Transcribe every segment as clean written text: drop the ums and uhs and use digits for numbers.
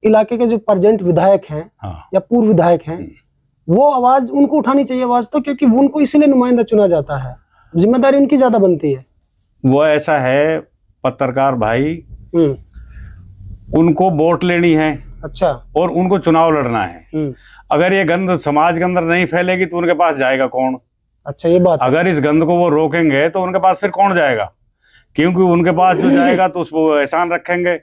इलाके के जो प्रेजेंट विधायक हैं या पूर्व विधायक हैं, वो आवाज उनको उठानी चाहिए आवाज, तो क्योंकि उनको इसीलिए नुमाइंदा चुना जाता है, जिम्मेदारी उनकी ज्यादा बनती है। वो ऐसा है पत्रकार भाई, उनको वोट लेनी है, अच्छा, और उनको चुनाव लड़ना है। अगर ये गंद समाज के अंदर नहीं फैलेगी तो उनके पास जाएगा कौन? अच्छा, ये बात। अगर इस गंद को वो रोकेंगे तो उनके पास फिर कौन जाएगा? क्योंकि उनके पास जो जाएगा तो उसको एहसान रखेंगे,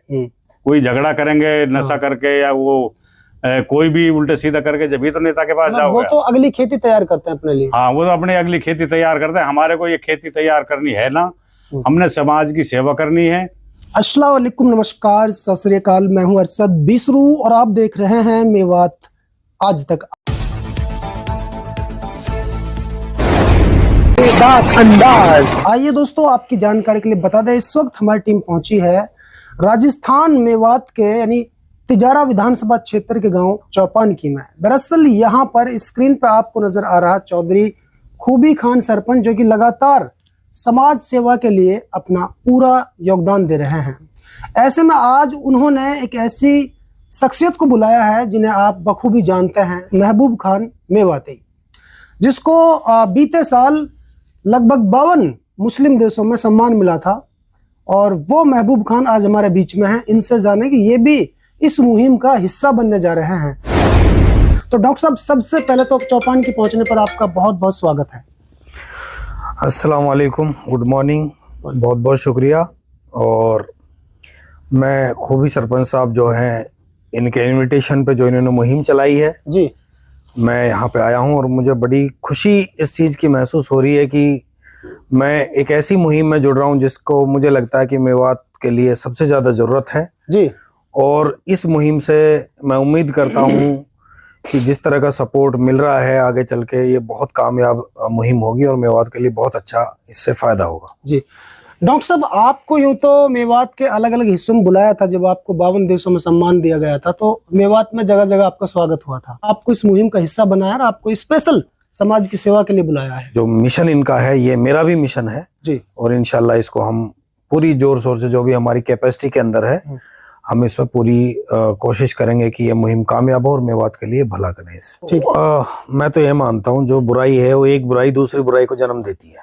कोई झगड़ा करेंगे नशा करके, या वो कोई भी उल्टे सीधा करके, जब भी तो नेता के पास जाओगे। वो तो अगली खेती तैयार करते हैं अपने लिए। हाँ, वो तो अपनी अगली खेती तैयार करते हैं। हमारे को ये खेती तैयार करनी है ना, हमने समाज की सेवा करनी है। अस्सलाम वालेकुम, नमस्कार, सत श्री अकाल। मैं हूं अरशद बिसरू और आप देख रहे हैं मेवात आज तक। अंदाज। आइए दोस्तों, आपकी जानकारी के लिए बता दें, इस वक्त हमारी टीम पहुंची है राजस्थान मेवात के यानी तिजारा विधानसभा क्षेत्र के गांव चौपानकी में। दरअसल यहां पर स्क्रीन पर आपको नजर आ रहा चौधरी खूबी खान सरपंच, जो कि लगातार समाज सेवा के लिए अपना पूरा योगदान दे रहे हैं। ऐसे में आज उन्होंने एक ऐसी शख्सियत को बुलाया है जिन्हें आप बखूबी जानते हैं, महबूब खान मेवाती, जिसको बीते साल लगभग 52 मुस्लिम देशों में सम्मान मिला था, और वो महबूब खान आज हमारे बीच में हैं। इनसे जाने कि ये भी इस मुहिम का हिस्सा बनने जा रहे हैं। तो डॉक्टर साहब, सबसे पहले तो चौपानकी पहुंचने पर आपका बहुत बहुत स्वागत है। अस्सलाम वालेकुम, गुड मॉर्निंग, बहुत बहुत शुक्रिया। और मैं खूबी सरपंच साहब जो हैं, इनके इनविटेशन पे जो इन्होंने मुहिम चलाई है जी, मैं यहाँ पे आया हूँ और मुझे बड़ी खुशी इस चीज़ की महसूस हो रही है कि मैं एक ऐसी मुहिम में जुड़ रहा हूँ जिसको मुझे लगता है कि मेवात के लिए सबसे ज़्यादा ज़रूरत है जी। और इस मुहिम से मैं उम्मीद करता हूँ कि जिस तरह का सपोर्ट मिल रहा है, आगे चल के ये बहुत कामयाब मुहिम होगी और मेवात के लिए बहुत अच्छा इससे फायदा होगा जी। डॉक्टर साहब, आपको यूं तो मेवात के अलग अलग हिस्सों में बुलाया था, जब आपको 52 देशों में सम्मान दिया गया था, तो मेवात में जगह जगह आपका स्वागत हुआ था। आपको इस मुहिम का हिस्सा बनाया और आपको स्पेशल समाज की सेवा के लिए बुलाया है। जो मिशन इनका है, ये मेरा भी मिशन है जी, और इंशाल्लाह इसको हम पूरी जोर शोर से, जो भी हमारी कैपेसिटी के अंदर है, हम इसमें पूरी कोशिश करेंगे कि ये मुहिम कामयाब हो और मेवात के लिए भला करें इस। ठीक। मैं तो ये मानता हूँ, जो बुराई है वो एक बुराई दूसरी बुराई को जन्म देती है।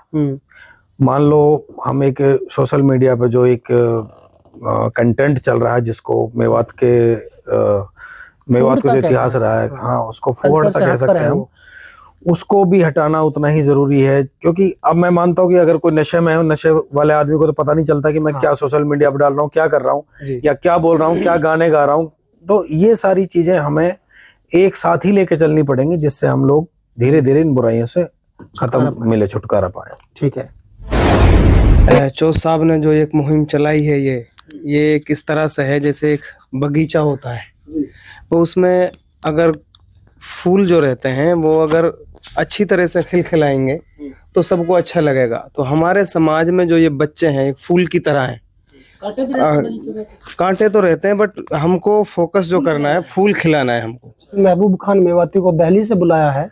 मान लो हम एक सोशल मीडिया पे जो एक कंटेंट चल रहा है, जिसको मेवात का जो इतिहास रहा है, हाँ, उसको फूहड़ता कह सकते हैं हम, उसको भी हटाना उतना ही जरूरी है। क्योंकि अब मैं मानता हूँ कि अगर कोई नशे में है, नशे वाले आदमी को तो पता नहीं चलता कि मैं क्या सोशल मीडिया पर डाल रहा हूँ, क्या कर रहा हूँ, या क्या बोल रहा हूँ, क्या गाने गा रहा हूँ। तो ये सारी चीजें हमें एक साथ ही लेके चलनी पड़ेंगी, जिससे हम लोग धीरे धीरे इन बुराइयों से खत्म मिले, छुटकारा पाए। ठीक है। चौथ साहब ने जो एक मुहिम चलाई है, ये किस तरह से है, जैसे एक बगीचा होता है, तो उसमें अगर फूल जो रहते हैं वो अगर अच्छी तरह से खिलखिलाएंगे तो सबको अच्छा लगेगा। तो हमारे समाज में जो ये बच्चे हैं, एक फूल की तरह हैं। कांटे तो रहते हैं, बट हमको फोकस जो करना है, फूल खिलाना है हमको। महबूब खान मेवाती को दिल्ली से बुलाया है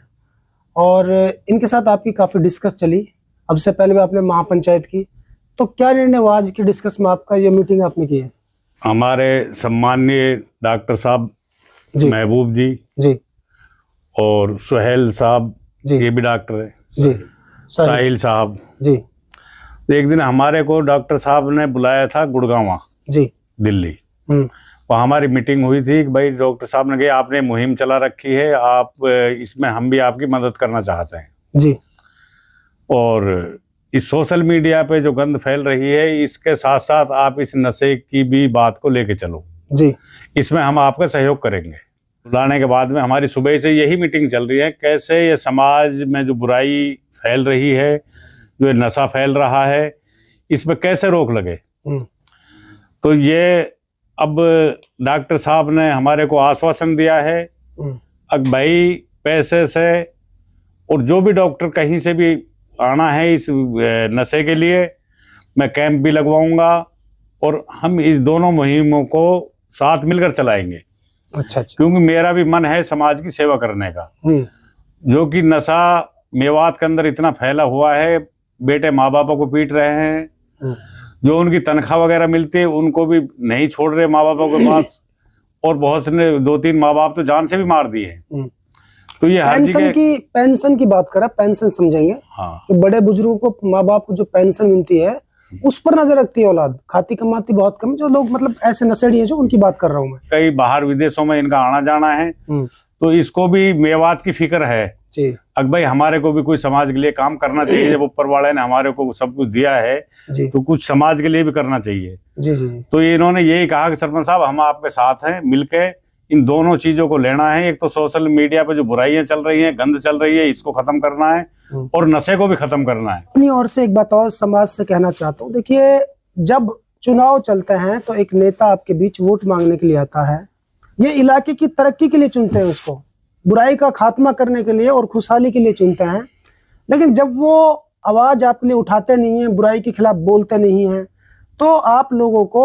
और इनके साथ आपकी काफी डिस्कस चली। अब से पहले भी आपने महापंचायत की, तो क्या निर्णय हुआ आज की डिस्कस में आपका, ये मीटिंग आपने की है? हमारे सम्माननीय डॉक्टर साहब महबूब जी और सुहेल साहब, ये भी डॉक्टर है जी, साहिल साहब जी, एक दिन हमारे को डॉक्टर साहब ने बुलाया था गुड़गांव जी, दिल्ली। वहाँ हमारी मीटिंग हुई थी कि भाई डॉक्टर साहब ने कहा आपने मुहिम चला रखी है, आप इसमें हम भी आपकी मदद करना चाहते हैं जी, और इस सोशल मीडिया पे जो गंद फैल रही है, इसके साथ साथ आप इस नशे की भी बात को लेके चलो जी, इसमें हम आपका सहयोग करेंगे। बुलाने के बाद में हमारी सुबह से यही मीटिंग चल रही है, कैसे ये समाज में जो बुराई फैल रही है, जो नशा फैल रहा है, इसमें कैसे रोक लगे। तो ये अब डॉक्टर साहब ने हमारे को आश्वासन दिया है, अब भाई पैसे से और जो भी डॉक्टर कहीं से भी आना है इस नशे के लिए, मैं कैंप भी लगवाऊंगा और हम इस दोनों मुहिमों को साथ मिलकर चलाएंगे। अच्छा। क्योंकि मेरा भी मन है समाज की सेवा करने का। जो कि नशा मेवात के अंदर इतना फैला हुआ है, बेटे माँ बापों को पीट रहे हैं, जो उनकी तनख्वाह वगैरह मिलती है उनको भी नहीं छोड़ रहे माँ बापों के पास, और बहुत से ने 2-3 माँ बाप तो जान से भी मार दिए। तो ये हर पेंशन की बात करा, पेंशन समझेंगे। हाँ, तो बड़े बुजुर्गों को, माँ बाप को जो पेंशन मिलती है उस पर नजर रखती है औलाद, खाती कमाती बहुत कम। जो लोग मतलब ऐसे नशेड़ी हैं, जो उनकी बात कर रहा हूँ मैं। कई बाहर विदेशों में इनका आना जाना है, तो इसको भी मेवात की फिक्र है जी। अब भाई हमारे को भी कोई समाज के लिए काम करना चाहिए। जब ऊपर वाले ने हमारे को सब कुछ दिया है जी। तो कुछ समाज के लिए भी करना चाहिए। जी जी। तो ये इन्होंने यही कहा कि सरपंच साहब हम आपके साथ हैं, मिलके इन दोनों चीजों को लेना है। एक तो सोशल मीडिया पे जो बुराइयां चल रही हैं, गंद चल रही है, इसको खत्म करना है और नशे को भी खत्म करना है। अपनी ओर से एक बात और समाज से कहना चाहता हूँ। देखिए, जब चुनाव चलते हैं तो एक नेता आपके बीच वोट मांगने के लिए आता है। ये इलाके की तरक्की के लिए चुनते हैं उसको, बुराई का खात्मा करने के लिए और खुशहाली के लिए चुनते हैं। लेकिन जब वो आवाज आपके लिए उठाते नहीं है, बुराई के खिलाफ बोलते नहीं है, तो आप लोगों को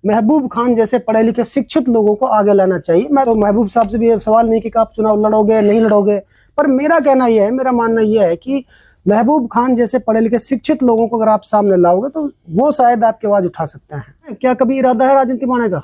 महबूब खान जैसे पढ़े लिखे शिक्षित लोगों को आगे लाना चाहिए। मैं तो महबूब साहब से भी ये सवाल नहीं कि आप चुनाव लड़ोगे नहीं लड़ोगे, पर मेरा कहना यह है, मेरा मानना यह है कि महबूब खान जैसे पढ़े लिखे शिक्षित लोगों को अगर आप सामने लाओगे तो वो शायद आपकी आवाज उठा सकते हैं। क्या कभी इरादा है राजनीति में आने का?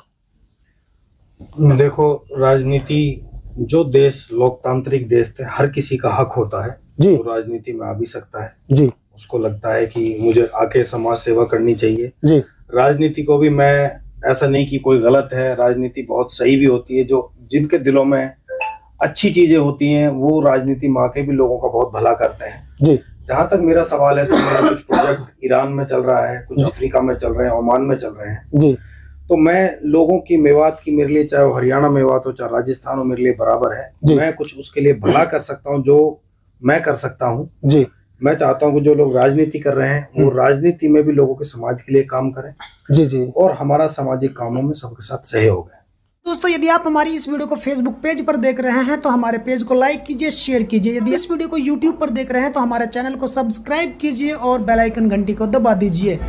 देखो, राजनीति, जो देश लोकतांत्रिक देश थे, हर किसी का हक होता है जी। तो राजनीति में आ भी सकता है जी। उसको लगता है कि मुझे आके समाज सेवा करनी चाहिए जी। राजनीति को भी मैं ऐसा नहीं कि कोई गलत है, राजनीति बहुत सही भी होती है। जो जिनके दिलों में अच्छी चीजें होती हैं वो राजनीति में आके भी लोगों का बहुत भला करते हैं जी। जहां तक मेरा सवाल है तो मेरा कुछ प्रोजेक्ट ईरान में चल रहा है, कुछ अफ्रीका में चल रहे हैं, ओमान में चल रहे हैं जी। तो मैं लोगों की, मेवात की मेरे लिए, चाहे वो हरियाणा मेवात हो चाहे राजस्थान हो, मेरे लिए बराबर है। मैं कुछ उसके लिए भला कर सकता हूँ जो मैं कर सकता हूँ जी। मैं चाहता हूँ कि जो लोग राजनीति कर रहे हैं वो राजनीति में भी लोगों के समाज के लिए काम करें। जी जी। और हमारा सामाजिक कामों में सबके साथ सहयोग है। दोस्तों, यदि आप हमारी इस वीडियो को फेसबुक पेज पर देख रहे हैं तो हमारे पेज को लाइक कीजिए, शेयर कीजिए। यदि इस वीडियो को यूट्यूब पर देख रहे हैं तो हमारे चैनल को सब्सक्राइब कीजिए और बेल आइकन घंटी को दबा दीजिए।